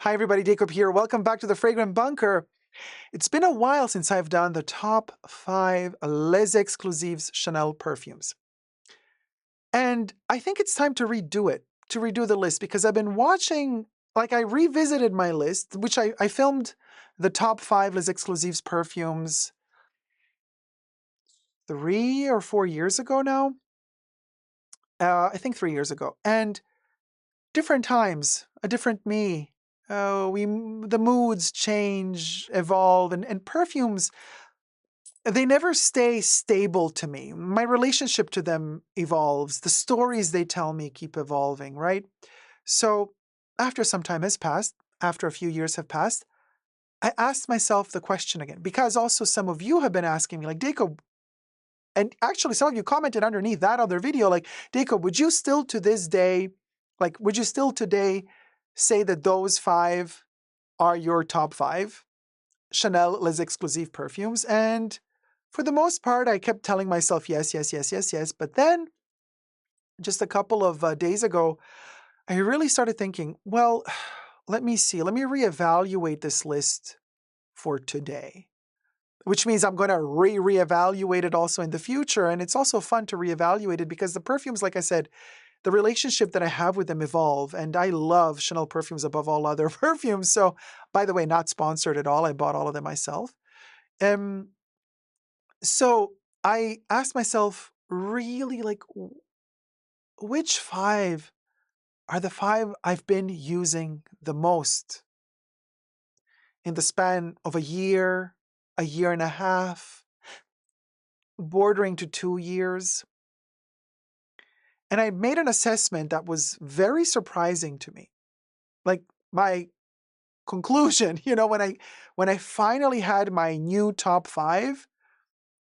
Hi everybody, Dacob here. Welcome back to the Fragrant Bunker. It's been a while since I've done the top 5 Les Exclusifs Chanel perfumes. And I think it's time to redo the list, because I've been watching, I revisited my list, which I filmed the top 5 Les Exclusifs perfumes 3 or 4 years ago now. I think 3 years ago. And different times, a different me. The moods change, evolve, and perfumes, they never stay stable to me. My relationship to them evolves. The stories they tell me keep evolving, right? So after some time has passed, after a few years have passed, I asked myself the question again, because also some of you have been asking me, like, Dacob, and actually some of you commented underneath that other video, like, Dacob, would you still to this day, would you still today say that those 5 are your top 5 Chanel Les Exclusifs perfumes? And for the most part, I kept telling myself yes, yes, yes, yes, yes. But then just a couple of days ago, I really started thinking, well, let me see. Let me reevaluate this list for today, which means I'm going to reevaluate it also in the future. And it's also fun to reevaluate it because the perfumes, like I said, the relationship that I have with them evolve. And I love Chanel perfumes above all other perfumes. So, by the way, not sponsored at all. I bought all of them myself. So I asked myself, really, which 5 are the 5 I've been using the most in the span of a year and a half, bordering to 2 years? And I made an assessment that was very surprising to me. Like, my conclusion, when I finally had my new top 5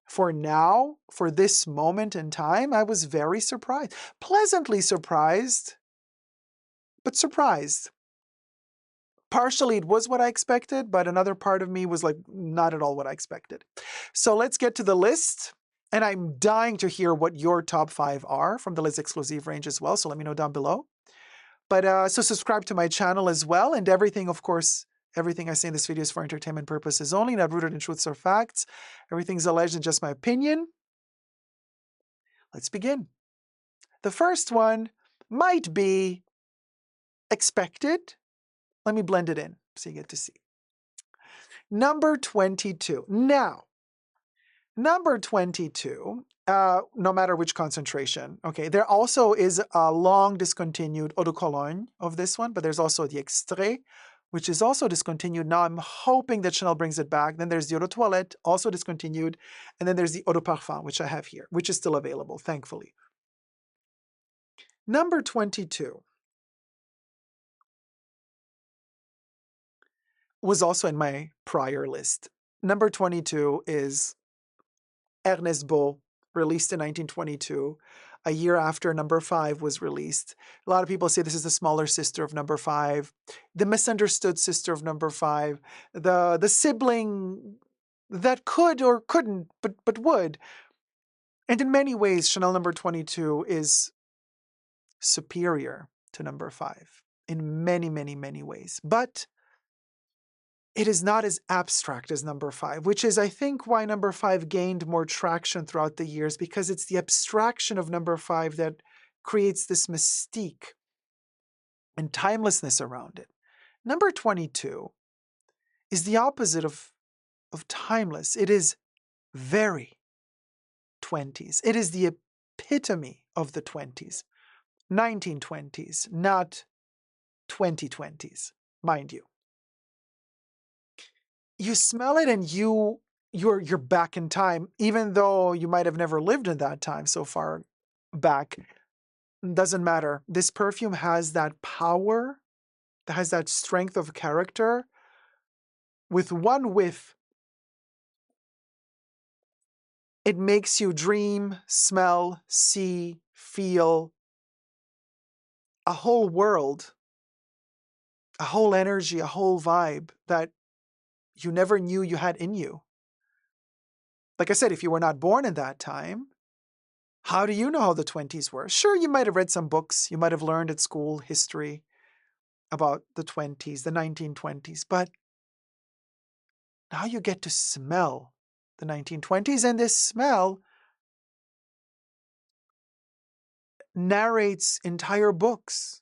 for now, for this moment in time, I was very surprised. Pleasantly surprised, but surprised. Partially it was what I expected, but another part of me was like, not at all what I expected. So let's get to the list. And I'm dying to hear what your top 5 are from the Les Exclusifs range as well. So let me know down below. But so subscribe to my channel as well. And everything, of course, everything I say in this video is for entertainment purposes only, not rooted in truths or facts. Everything's alleged and just my opinion. Let's begin. The first one might be expected. Let me blend it in so you get to see. Number 22. Now, number 22, no matter which concentration, okay, there also is a long discontinued Eau de Cologne of this one, but there's also the Extrait, which is also discontinued. Now I'm hoping that Chanel brings it back. Then there's the Eau de Toilette, also discontinued. And then there's the Eau de Parfum, which I have here, which is still available, thankfully. Number 22 was also in my prior list. Number 22 is Ernest Beau, released in 1922, a year after number 5 was released. A lot of people say this is the smaller sister of number 5, the misunderstood sister of number 5, the sibling that could or couldn't, but would. And in many ways, Chanel number 22 is superior to number 5 in many, many, many ways. But it is not as abstract as number 5, which is, I think, why number 5 gained more traction throughout the years, because it's the abstraction of number 5 that creates this mystique and timelessness around it. Number 22 is the opposite of timeless. It is very 20s. It is the epitome of the 20s. 1920s, not 2020s, mind you. You smell it and you're back in time, even though you might have never lived in that time so far back. Doesn't matter. This perfume has that power, has that strength of character. With one whiff, it makes you dream, smell, see, feel a whole world, a whole energy, a whole vibe that you never knew you had in you. Like I said, if you were not born in that time, how do you know how the 20s were? Sure, you might have read some books, you might have learned at school history, about the 20s, the 1920s, but now you get to smell the 1920s, and this smell narrates entire books,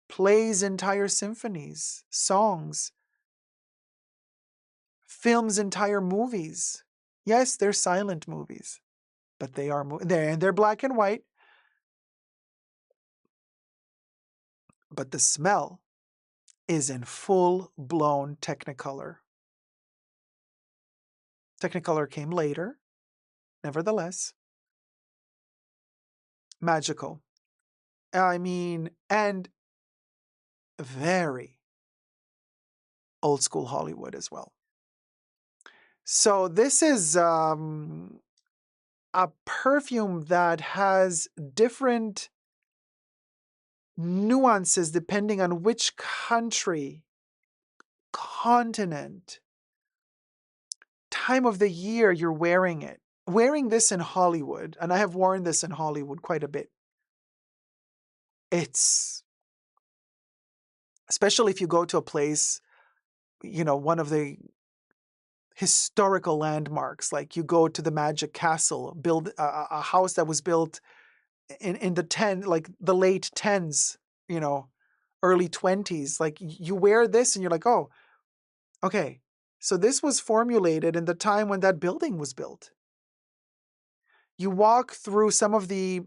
plays entire symphonies, songs, films entire movies. Yes, they're silent movies, but they're black and white. But the smell is in full-blown Technicolor. Technicolor came later, nevertheless. Magical. I mean, and very old school Hollywood as well. So this is a perfume that has different nuances depending on which country, continent, time of the year you're wearing it. Wearing this in Hollywood, and I have worn this in Hollywood quite a bit, it's, especially if you go to a place, one of the historical landmarks, like you go to the Magic Castle, build a house that was built in the late 10s, early 20s, like you wear this and you're like, oh, okay, so this was formulated in the time when that building was built. You walk through some of the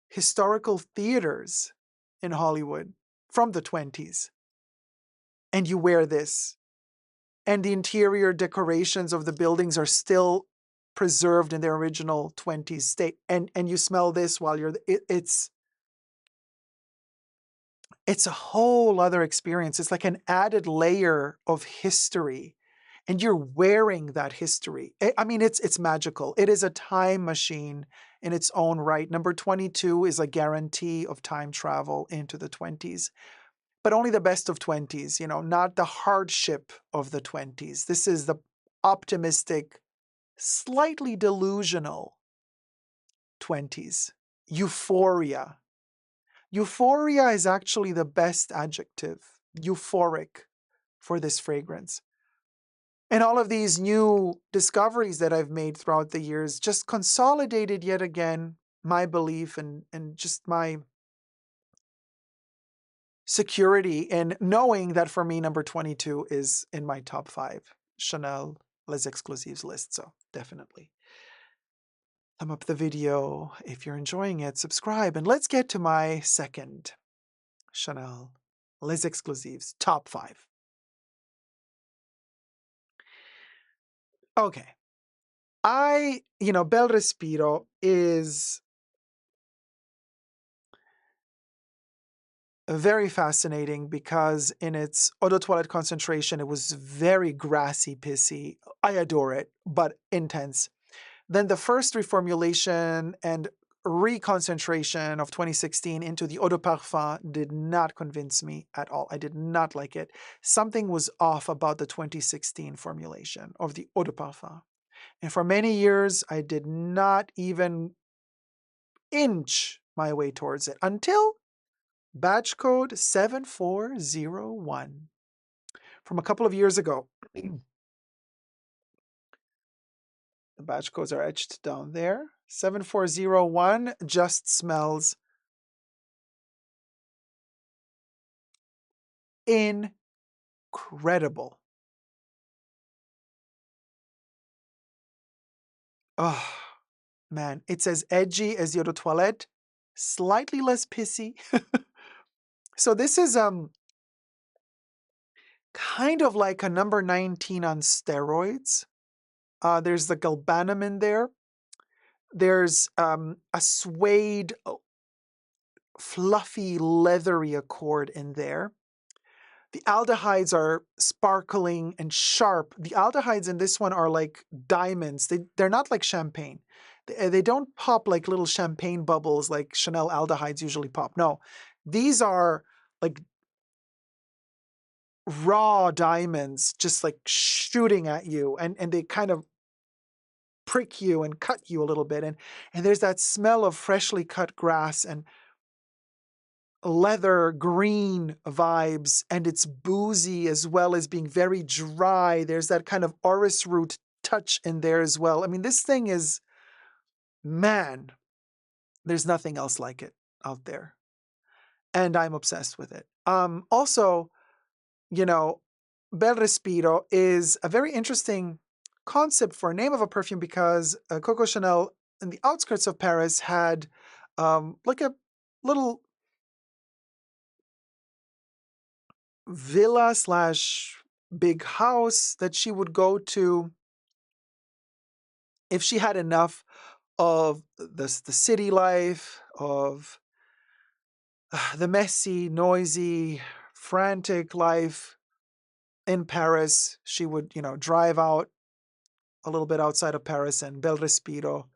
historical theaters in Hollywood from the 20s, and you wear this, and the interior decorations of the buildings are still preserved in their original 20s state, and you smell this while you're it's a whole other experience. It's like an added layer of history, and you're wearing that history. I mean, it's magical. It is a time machine in its own right. Number 22 is a guarantee of time travel into the 20s, but only the best of 20s, not the hardship of the 20s. This is the optimistic, slightly delusional 20s. Euphoria. Euphoria is actually the best adjective, euphoric, for this fragrance. And all of these new discoveries that I've made throughout the years just consolidated yet again my belief and just my security in knowing that for me, number 22 is in my top 5 Chanel Les Exclusifs list. So definitely thumb up the video if you're enjoying it, subscribe, and let's get to my second Chanel Les Exclusifs top 5. Okay. Bel Respiro is very fascinating because in its eau de toilette concentration, it was very grassy, pissy. I adore it, but intense. Then the first reformulation and reconcentration of 2016 into the eau de parfum did not convince me at all. I did not like it. Something was off about the 2016 formulation of the eau de parfum. And for many years, I did not even inch my way towards it until batch code 7401 from a couple of years ago. The batch codes are etched down there. 7401 just smells incredible. Oh, man. It's as edgy as the eau de toilette, slightly less pissy. So this is kind of like a number 19 on steroids. There's the galbanum in there. There's a suede, fluffy, leathery accord in there. The aldehydes are sparkling and sharp. The aldehydes in this one are like diamonds. They're not like champagne. They don't pop like little champagne bubbles like Chanel aldehydes usually pop. No, these are like raw diamonds just like shooting at you, and they kind of prick you and cut you a little bit. And there's that smell of freshly cut grass, and leather green vibes, and it's boozy as well as being very dry. There's that kind of orris root touch in there as well. I mean, this thing is, man, there's nothing else like it out there. And I'm obsessed with it. Also, you know, Bel Respiro is a very interesting concept for a name of a perfume because Coco Chanel in the outskirts of Paris had like a little villa slash big house that she would go to if she had enough of the city life, of the messy, noisy, frantic life in Paris. She would, drive out a little bit outside of Paris, and Bel Respiro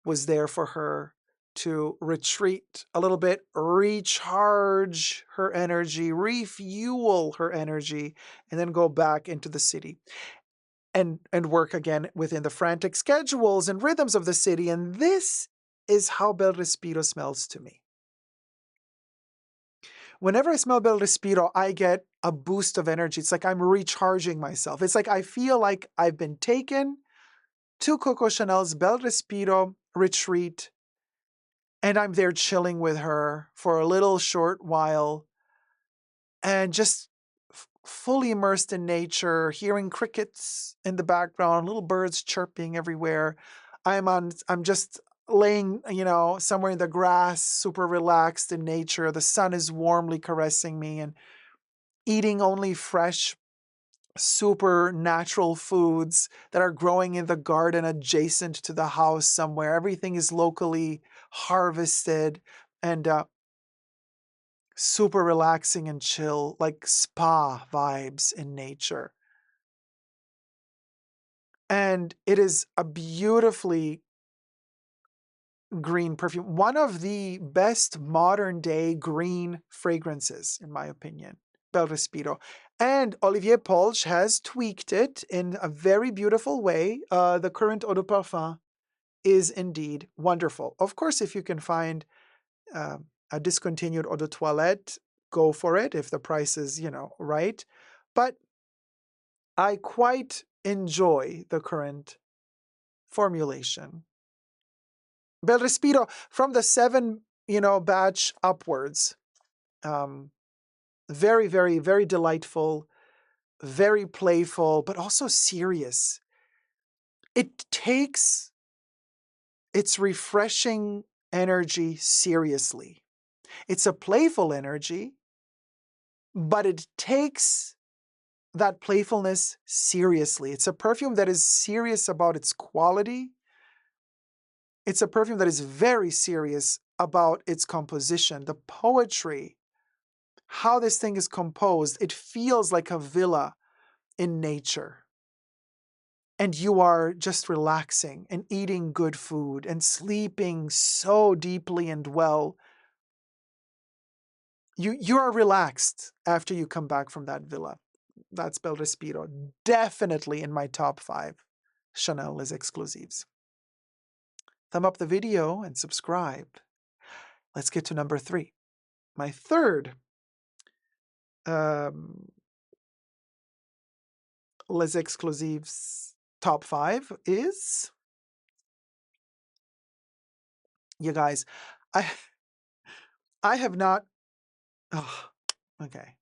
was there for her to retreat a little bit, recharge her energy, refuel her energy, and then go back into the city and work again within the frantic schedules and rhythms of the city. And this is how Bel Respiro smells to me. Whenever I smell Bel Respiro, I get a boost of energy. It's like I'm recharging myself. It's like I feel like I've been taken to Coco Chanel's Bel Respiro retreat, and I'm there chilling with her for a little short while and just fully immersed in nature, hearing crickets in the background, little birds chirping everywhere. I'm just laying, somewhere in the grass, super relaxed in nature. The sun is warmly caressing me, and eating only fresh, super natural foods that are growing in the garden adjacent to the house somewhere. Everything is locally harvested and super relaxing and chill, like spa vibes in nature. And it is a beautifully green perfume. One of the best modern day green fragrances, in my opinion, Bel Respiro. And Olivier Polch has tweaked it in a very beautiful way. The current Eau de Parfum is indeed wonderful. Of course, if you can find a discontinued Eau de Toilette, go for it if the price is, right. But I quite enjoy the current formulation. Bel Respiro from the 7, batch upwards. Very, very, very delightful, very playful, but also serious. It takes its refreshing energy seriously. It's a playful energy, but it takes that playfulness seriously. It's a perfume that is serious about its quality. It's a perfume that is very serious about its composition, the poetry, how this thing is composed. It feels like a villa in nature. And you are just relaxing and eating good food and sleeping so deeply and well. You are relaxed after you come back from that villa. That's Bel Respiro. Definitely in my top 5 Chanel Les Exclusifs. Thumb up the video and subscribe. Let's get to number 3. My third Les Exclusifs top 5 is, you guys, I have not, okay,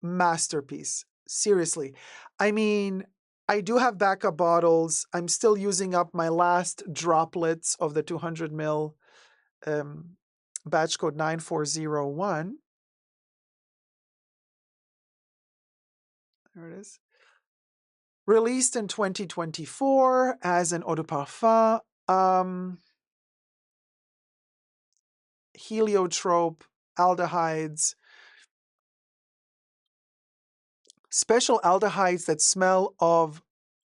masterpiece. Seriously. I mean, I do have backup bottles. I'm still using up my last droplets of the 200 ml batch code 9401. There it is. Released in 2024 as an eau de parfum. Heliotrope, aldehydes, special aldehydes that smell of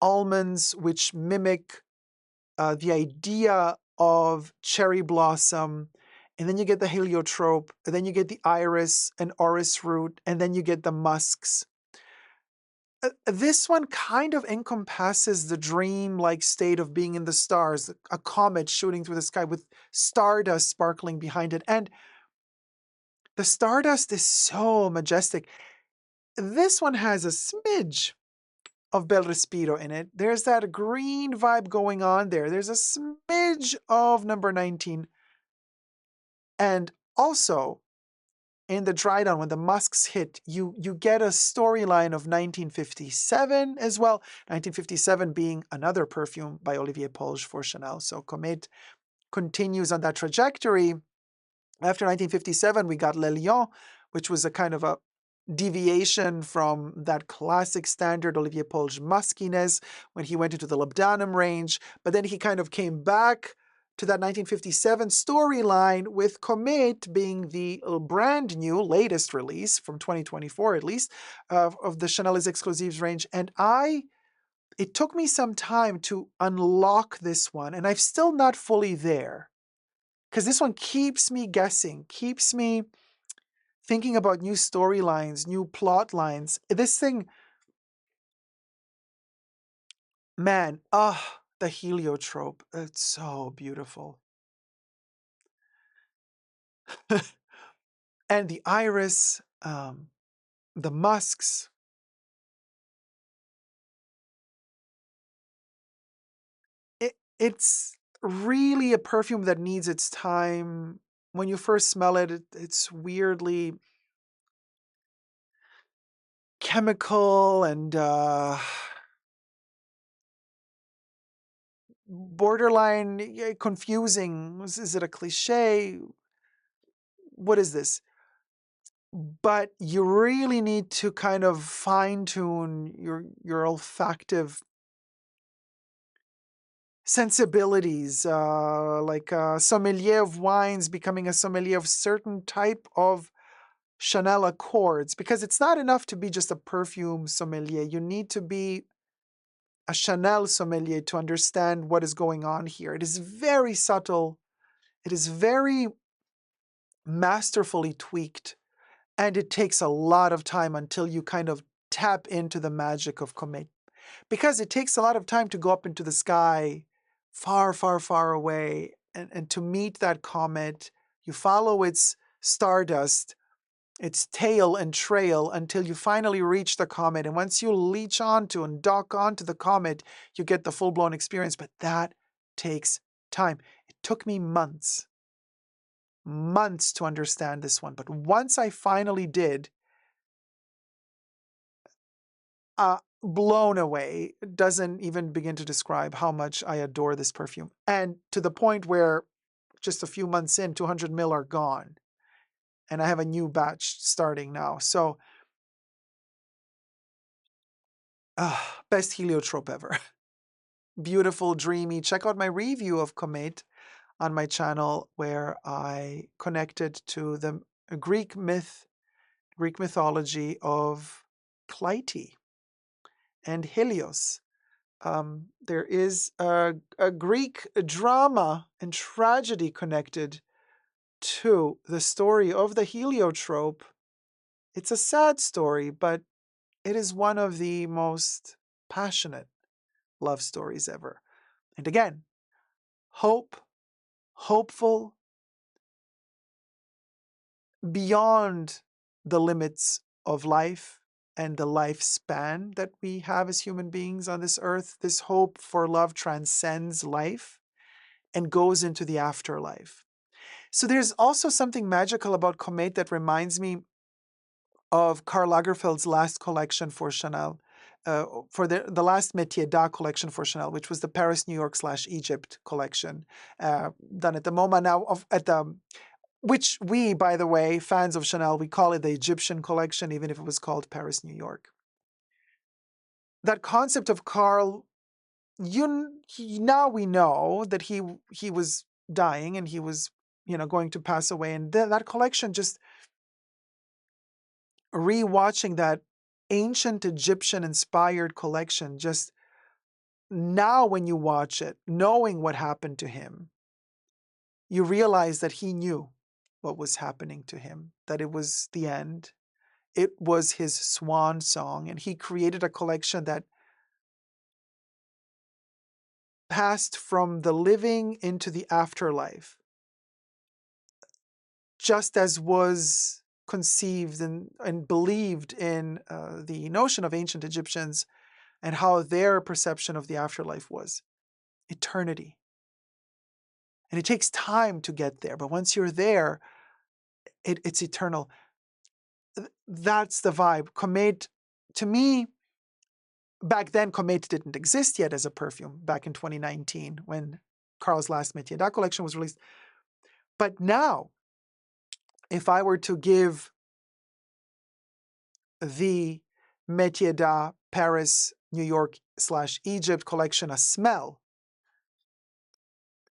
almonds, which mimic the idea of cherry blossom. And then you get the heliotrope, and then you get the iris and orris root, and then you get the musks. This one kind of encompasses the dream-like state of being in the stars, a comet shooting through the sky with stardust sparkling behind it. And The Stardust is so majestic. This one has a smidge of Bel Respiro in it. There's that green vibe going on there. There's a smidge of number 19. And also, in the dry down, when the musks hit, you get a storyline of 1957 as well. 1957 being another perfume by Olivier Polge for Chanel. So Comète continues on that trajectory. After 1957, we got Le Lion, which was a kind of a deviation from that classic standard Olivier Polge muskiness when he went into the Labdanum range. But then he kind of came back to that 1957 storyline, with Comète being the brand new latest release from 2024 at least of the Chanel Les Exclusifs range. And it took me some time to unlock this one, and I'm still not fully there, because this one keeps me guessing, keeps me thinking about new storylines, new plot lines. This thing, man, the heliotrope, it's so beautiful. And the iris, the musks. It's really a perfume that needs its time. When you first smell it, it's weirdly chemical and borderline confusing. Is it a cliche? What is this? But you really need to kind of fine-tune your olfactive sensibilities, like a sommelier of wines becoming a sommelier of certain type of Chanel Accords, because it's not enough to be just a perfume sommelier. You need to be a Chanel sommelier to understand what is going on here. It is very subtle. It is very masterfully tweaked. And it takes a lot of time until you kind of tap into the magic of Comète. Because it takes a lot of time to go up into the sky, far, far, far away, and to meet that comet. You follow its stardust, its tail and trail, until you finally reach the comet. And once you leech onto and dock onto the comet, you get the full-blown experience. But that takes time. It took me months to understand this one. But once I finally did, blown away. Doesn't even begin to describe how much I adore this perfume. And to the point where just a few months in, 200 ml are gone. And I have a new batch starting now. So, best heliotrope ever. Beautiful, dreamy. Check out my review of Comète on my channel, where I connected to the Greek mythology of Clytie and Helios. There is a Greek drama and tragedy connected to the story of the heliotrope. It's a sad story, but it is one of the most passionate love stories ever. And again, hopeful, beyond the limits of life and the lifespan that we have as human beings on this earth. This hope for love transcends life and goes into the afterlife. So there's also something magical about Comète that reminds me of Karl Lagerfeld's last collection for Chanel, for the last Métier d'Art collection for Chanel, which was the Paris, New York / Egypt collection, done at the MoMA now, which we, by the way, fans of Chanel, we call it the Egyptian collection, even if it was called Paris, New York. That concept of Karl, now we know that he was dying and he was, going to pass away. And that collection, just rewatching that ancient Egyptian-inspired collection, just now when you watch it, knowing what happened to him, you realize that he knew what was happening to him, that it was the end. It was his swan song, and he created a collection that passed from the living into the afterlife, just as was conceived and believed in the notion of ancient Egyptians and how their perception of the afterlife was eternity. And it takes time to get there, but once you're there, it's eternal. That's the vibe. Comète, to me, back then, Comète didn't exist yet as a perfume, back in 2019 when Karl's last Métier d'Art collection was released. But now, if I were to give the Métier d'Art Paris, New York / Egypt collection a smell,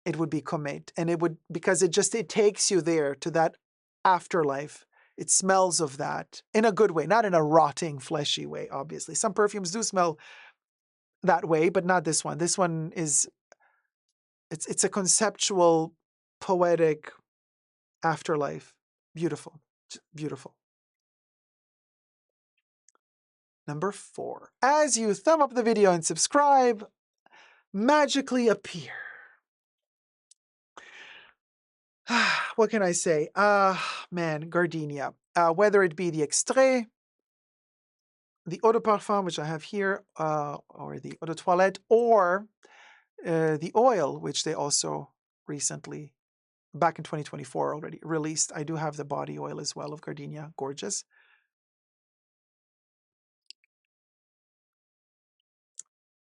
it would be Comète. And it would, because it takes you there to that afterlife. It smells of that in a good way, not in a rotting, fleshy way, obviously. Some perfumes do smell that way, but not this one. This one is, it's a conceptual, poetic afterlife. Beautiful, beautiful. Number 4. As you thumb up the video and subscribe, magically appear. What can I say? Man, Gardénia. Whether it be the extrait, the eau de parfum, which I have here, or the eau de toilette, or the oil, which they also recently, back in 2024 already, released. I do have the body oil as well of Gardénia. Gorgeous.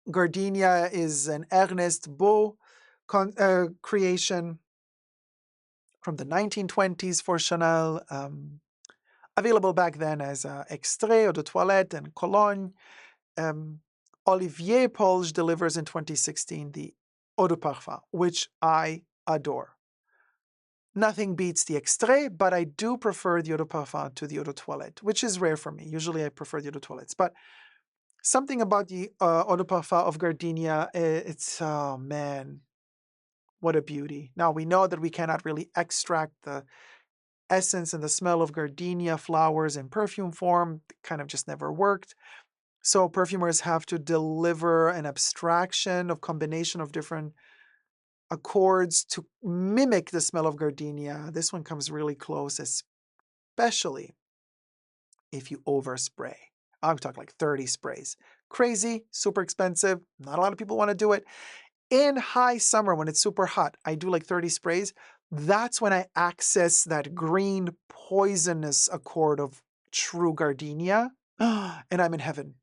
Gardénia is an Ernest Beau creation from the 1920s for Chanel. Available back then as Extrait, Eau de Toilette, and Cologne. Olivier Polge delivers in 2016 the Eau de Parfum, which I adore. Nothing beats the Extrait, but I do prefer the Eau de Parfum to the Eau de Toilette, which is rare for me. Usually I prefer the Eau de Toilettes. But something about the Eau de Parfum of Gardénia, it's, oh man, what a beauty. Now, we know that we cannot really extract the essence and the smell of Gardénia flowers in perfume form. It kind of just never worked. So perfumers have to deliver an abstraction of combination of different accords to mimic the smell of Gardénia. This one comes really close, especially if you overspray. I'm talking like 30 sprays. Crazy, super expensive. Not a lot of people want to do it. In high summer, when it's super hot, I do like 30 sprays. That's when I access that green poisonous accord of true Gardénia, and I'm in heaven.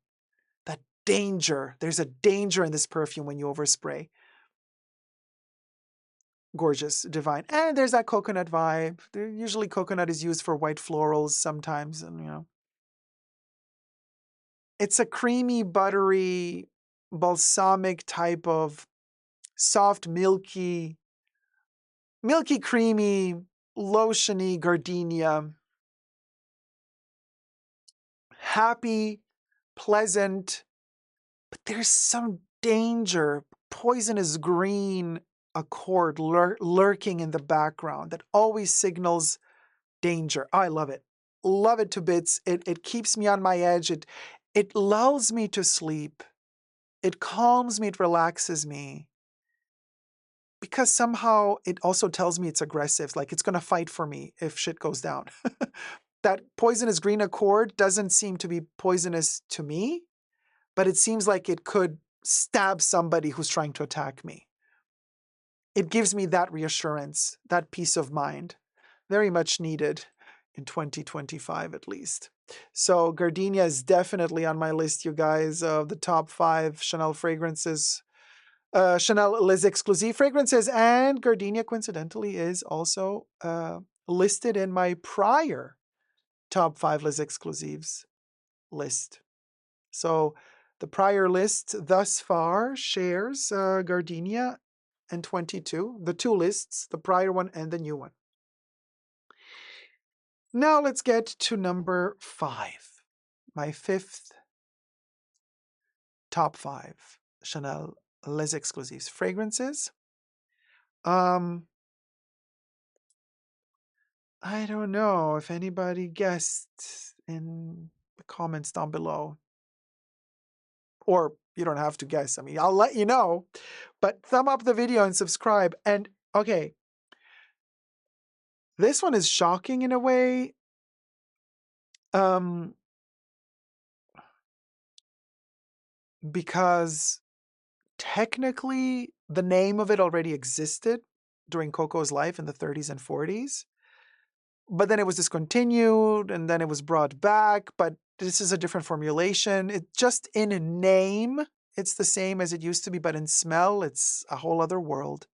That danger. There's a danger in this perfume when you overspray. Gorgeous, divine. And there's that coconut vibe. Usually coconut is used for white florals sometimes, and you know. It's a creamy, buttery, balsamic type of soft, milky, creamy, lotiony Gardénia. Happy, pleasant, but there's some danger. Poisonous green accord lurking in the background that always signals danger. Oh, I love it. Love it to bits. It keeps me on my edge. It lulls me to sleep. It calms me. It relaxes me. Because somehow it also tells me it's aggressive, like it's going to fight for me if shit goes down. That poisonous green accord doesn't seem to be poisonous to me, but it seems like it could stab somebody who's trying to attack me. It gives me that reassurance, that peace of mind, very much needed in 2025 at least. So Gardénia is definitely on my list, you guys, of the top 5 Chanel fragrances. Chanel Les Exclusifs fragrances, and Gardénia coincidentally is also listed in my prior top 5 Les Exclusifs list. So the prior list thus far shares Gardénia and 22, the 2 lists, the prior one and the new one. Now let's get to number 5, my 5th top 5 Chanel Les Exclusifs fragrances. I don't know if anybody guessed in the comments down below. Or you don't have to guess. I mean, I'll let you know. But thumb up the video and subscribe. And, okay, this one is shocking in a way. Because technically the name of it already existed during Coco's life in the 30s and 40s, but then it was discontinued and then it was brought back, but this is a different formulation. It just in name, it's the same as it used to be, but in smell, it's a whole other world.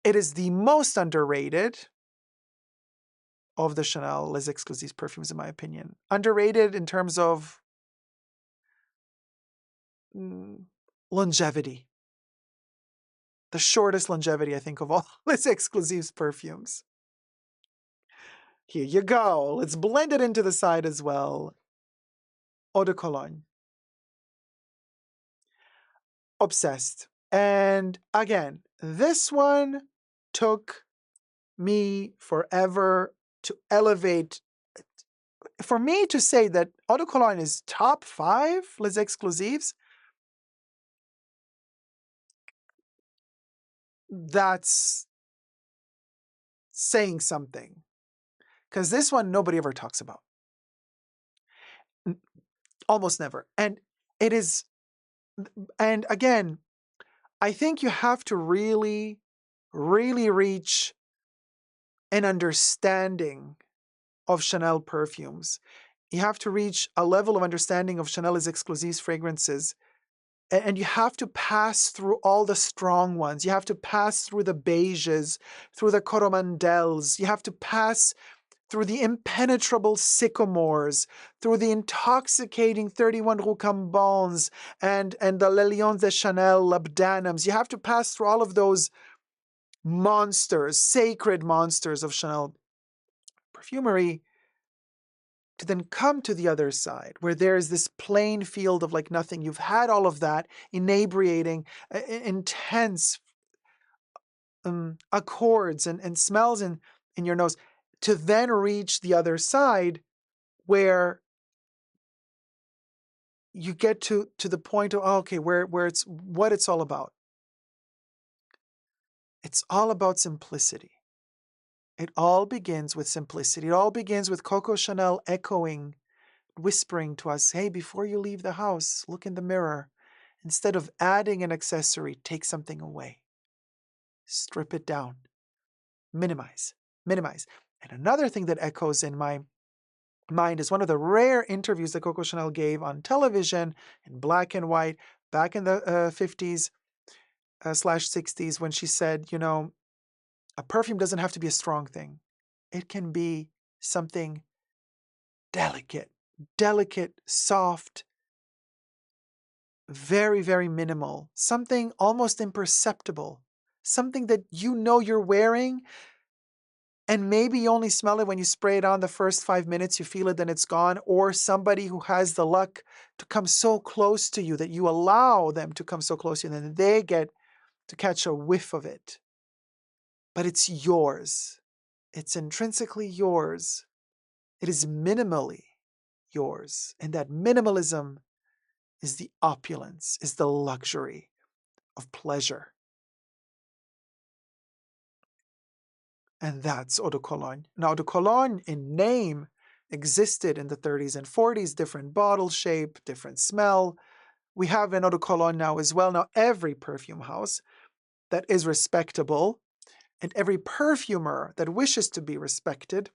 It is the most underrated of the Chanel Les Exclusifs perfumes, in my opinion. Underrated in terms of longevity. The shortest longevity, I think, of all Les Exclusifs perfumes. Here you go. Let's blend it into the side as well. Eau de Cologne. Obsessed. And again, this one took me forever to elevate. For me to say that Eau de Cologne is top 5 Les Exclusifs, that's saying something. Because this one, nobody ever talks about. Almost never. And it is, and again, I think you have to really, really reach an understanding of Chanel perfumes. You have to reach a level of understanding of Chanel's Exclusifs fragrances. And you have to pass through all the strong ones. You have to pass through the beiges, through the coromandels. You have to pass through the impenetrable sycamores, through the intoxicating 31 Roucambons and the Le Lion de Chanel labdanums. You have to pass through all of those monsters, sacred monsters of Chanel perfumery, to then come to the other side where there is this plain field of like nothing. You've had all of that inebriating, intense accords and smells in your nose, to then reach the other side where you get to the point of, okay, where it's what it's all about. It's all about simplicity. It all begins with simplicity. It all begins with Coco Chanel echoing, whispering to us, hey, before you leave the house, look in the mirror. Instead of adding an accessory, take something away. Strip it down. Minimize. Minimize. And another thing that echoes in my mind is one of the rare interviews that Coco Chanel gave on television in black and white back in the 50s / 60s, when she said, you know, a perfume doesn't have to be a strong thing. It can be something delicate, soft, very, very minimal, something almost imperceptible, something that you know you're wearing, and maybe you only smell it when you spray it on the first 5 minutes, you feel it, then it's gone, or somebody who has the luck to come so close to you that you allow them to come so close to you, and then they get to catch a whiff of it. But it's yours. It's intrinsically yours. It is minimally yours. And that minimalism is the opulence, is the luxury of pleasure. And that's Eau de Cologne. Now, Eau de Cologne in name existed in the 30s and 40s, different bottle shape, different smell. We have an Eau de Cologne now as well. Now, every perfume house that is respectable and every perfumer that wishes to be respected,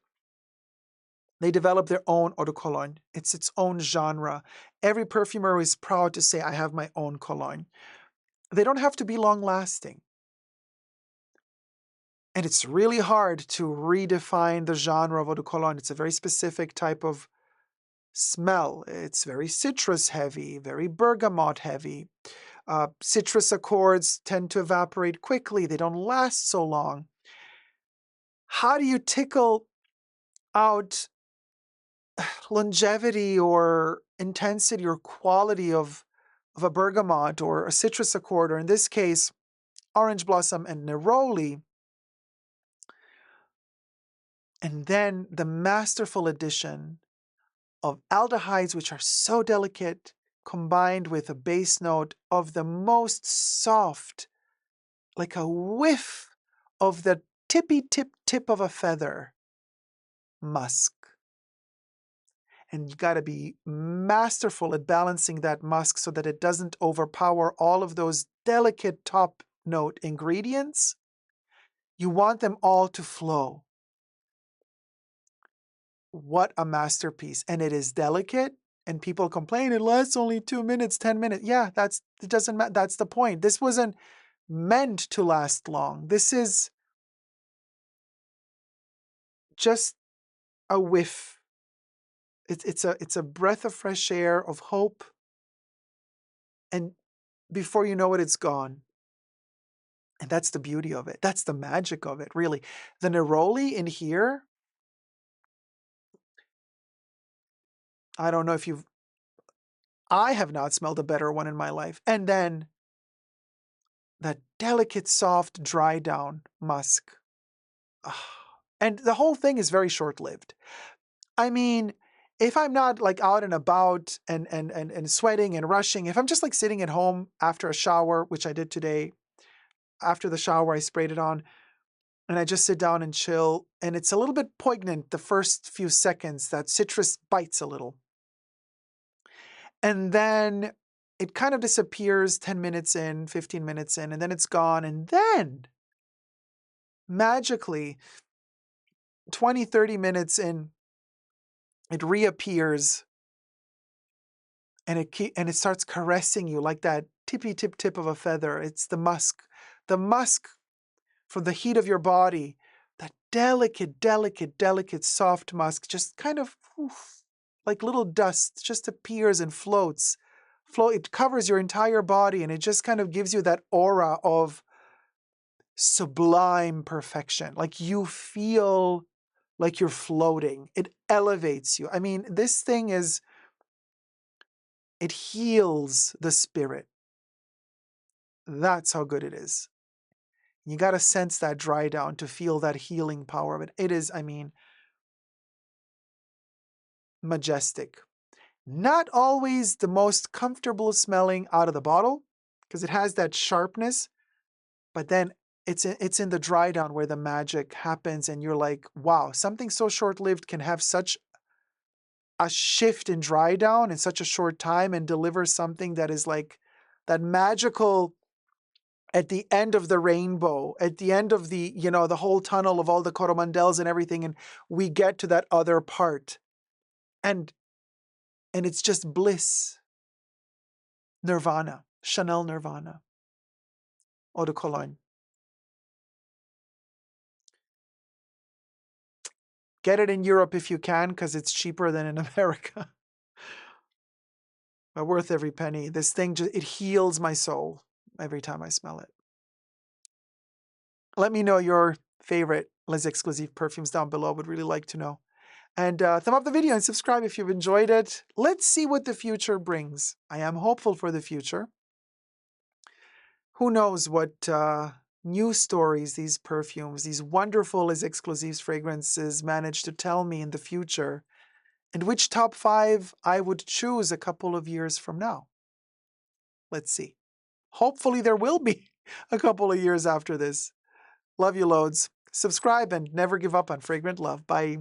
they develop their own Eau de Cologne. It's its own genre. Every perfumer is proud to say, I have my own cologne. They don't have to be long-lasting. And it's really hard to redefine the genre of Eau de Cologne. It's a very specific type of smell. It's very citrus heavy, very bergamot heavy. Citrus accords tend to evaporate quickly. They don't last so long. How do you tickle out longevity or intensity or quality of a bergamot or a citrus accord, or in this case, orange blossom and neroli? And then the masterful addition of aldehydes, which are so delicate, combined with a base note of the most soft, like a whiff of the tippy tip of a feather, musk. And you got to be masterful at balancing that musk so that it doesn't overpower all of those delicate top note ingredients. You want them all to flow. What a masterpiece. And it is delicate. And people complain it lasts only 2 minutes, 10 minutes. Yeah, it doesn't matter. That's the point. This wasn't meant to last long. This is just a whiff. It's a breath of fresh air, of hope. And before you know it, it's gone. And that's the beauty of it. That's the magic of it, really. The neroli in here, I don't know if I have not smelled a better one in my life. And then that delicate, soft, dry down musk. And the whole thing is very short-lived. I mean, if I'm not like out and about and sweating and rushing, if I'm just like sitting at home after a shower, which I did today, after the shower, I sprayed it on, and I just sit down and chill, and it's a little bit poignant the first few seconds, that citrus bites a little. And then it kind of disappears 10 minutes in, 15 minutes in, and then it's gone. And then magically, 20, 30 minutes in, it reappears and it starts caressing you like that tippy tip of a feather. It's the musk from the heat of your body, that delicate, soft musk, just kind of like little dust, just appears and floats. It covers your entire body, and it just kind of gives you that aura of sublime perfection. Like you feel like you're floating. It elevates you. I mean, this thing it heals the spirit. That's how good it is. You got to sense that dry down to feel that healing power of it. It is, I mean, majestic. Not always the most comfortable smelling out of the bottle, because it has that sharpness, but then it's in the dry down where the magic happens, and you're like, wow, something so short-lived can have such a shift in dry down in such a short time and deliver something that is like that magical at the end of the rainbow, at the end of the, the whole tunnel of all the coromandels and everything, and we get to that other part. And it's just bliss. Nirvana. Chanel Nirvana. Eau de Cologne. Get it in Europe if you can, because it's cheaper than in America. But worth every penny. This thing, it heals my soul every time I smell it. Let me know your favorite Les Exclusifs perfumes down below. Would really like to know. And thumb up the video and subscribe if you've enjoyed it. Let's see what the future brings. I am hopeful for the future. Who knows what new stories these perfumes, these wonderful Les Exclusifs fragrances manage to tell me in the future, and which top 5 I would choose a couple of years from now. Let's see. Hopefully there will be a couple of years after this. Love you loads. Subscribe and never give up on fragrant love. Bye.